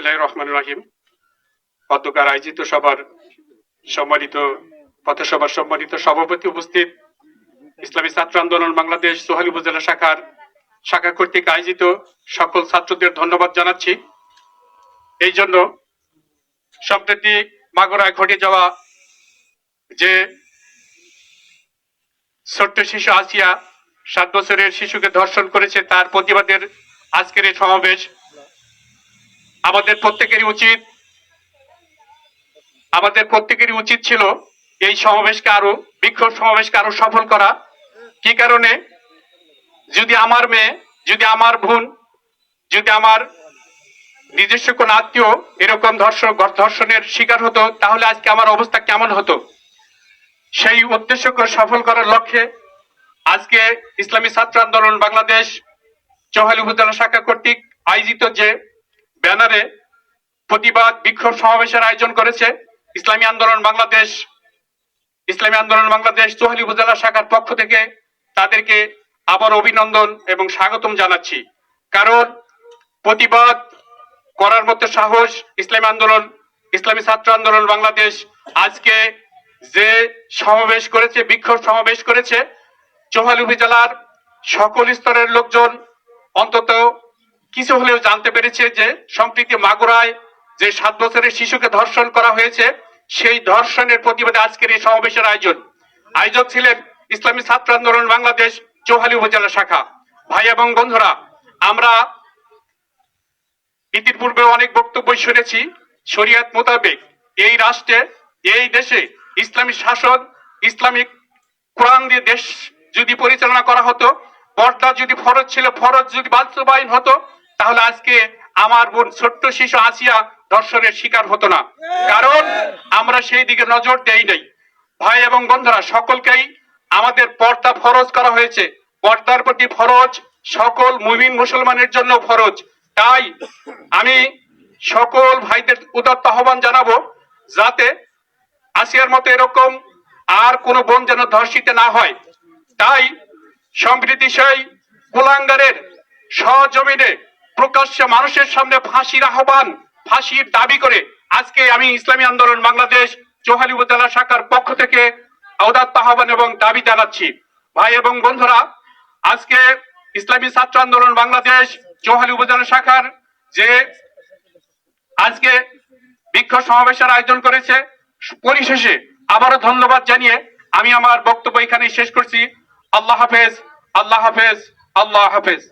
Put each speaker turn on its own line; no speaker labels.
রহমানুর রাহিম। পতাকার আয়োজিত সভার সম্মানিত পথসভার সম্মানিত সভাপতি উপস্থিত, ইসলামী ছাত্র আন্দোলন বাংলাদেশ সোহালী উপজেলা শাখা কর্তৃক আয়োজিত সকল ছাত্রদের ধন্যবাদ জানাচ্ছি। এই জন্য সম্প্রতি মাগুরায় ঘটে যাওয়া যে ছোট্ট শিশু আসিয়া 7 বছরের শিশুকে ধর্ষণ করেছে, তার প্রতিবাদের আজকের এই সমাবেশ। আমাদের প্রত্যেকেরই উচিত ছিল এই সমাবেশকে আরো বিক্ষোভ সমাবেশকে আরো সফল করা। কি কারণে? যদি আমার মেয়ে, যদি আমার বোন, যদি আমার নিজস্ব কোন আত্মীয় এরকম ধর্ষণের শিকার হতো, তাহলে আজকে আমার অবস্থা কেমন হতো? সেই উদ্দেশ্যকে সফল করার লক্ষ্যে আজকে ইসলামী ছাত্র আন্দোলন বাংলাদেশ চৌহালি উপজেলা শাখা কর্তৃক আয়োজিত যে ব্যানারে প্রতিবাদ বিক্ষোভ সমাবেশের আয়োজন করেছে ইসলামী আন্দোলন বাংলাদেশ চৌহালি উপজেলা শাখার পক্ষ থেকে তাদেরকে আবার অভিনন্দন এবং স্বাগতম জানাচ্ছি। কারণ প্রতিবাদ করার মতো সাহস ইসলামী ছাত্র আন্দোলন বাংলাদেশ আজকে যে সমাবেশ করেছে, বিক্ষোভ সমাবেশ করেছে, চৌহালি উপজেলার সকল স্তরের লোকজন অন্তত কিছু হলেও জানতে পেরেছে যে সম্প্রতি মাগুরায় যে 7 বছরের শিশুকে ধর্ষণ করা হয়েছে, সেই ধর্ষণের প্রতিবাদে আজকের এই সমাবেশের আয়োজক ছিলেন ইসলামী ছাত্র আন্দোলন বাংলাদেশ চৌহালি উপজেলা শাখা। ভাই এবং বন্ধুরা, আমরা ইতিপূর্বে অনেক বক্তব্য শুনেছি। শরিয়ত মোতাবেক এই রাষ্ট্রে, এই দেশে ইসলামী শাসন, ইসলামিক কোরআন দিয়ে দেশ যদি পরিচালনা করা হতো, পর্দা যদি ফরজ ছিল, ফরজ যদি বাস্তবায়ন হতো, তাহলে আজকে আমার বোন ছোট্ট শিশু আসিয়া ধর্ষণের শিকার হতো না। কারণ আমরা সেই দিকে নজর দেই নাই। ভাই এবং বন্ধুরা, সকলকেই আমাদের পর্দা ফরজ করা হয়েছে। পর্দার প্রতি ফরজ সকল মুমিন মুসলমানের জন্য ফরজ। তাই আমি সকল ভাইদের উদাত্ত আহ্বান জানাবো, যাতে আসিয়ার মতো এরকম আর কোন বোন যেন ধর্ষিত না হয়। তাই সম্প্রীতি সেই কুলাঙ্গারের সজমিনে প্রকাশ্যে মানুষের সামনে ফাঁসির দাবি করে আজকে আমি ইসলামী আন্দোলন বাংলাদেশ চৌহালি উপজেলা শাখার পক্ষ থেকে উদাত্ত আহ্বান এবং দাবি জানাচ্ছি। ভাই এবং বন্ধুরা, আজকে ইসলামী ছাত্র আন্দোলন বাংলাদেশ চৌহালি উপজেলা শাখার যে আজকে বিক্ষোভ সমাবেশের আয়োজন করেছে, পরিশেষে আবারও ধন্যবাদ জানিয়ে আমি আমার বক্তব্য এখানে শেষ করছি। আল্লাহ হাফেজ, আল্লাহ হাফেজ, আল্লাহ হাফেজ।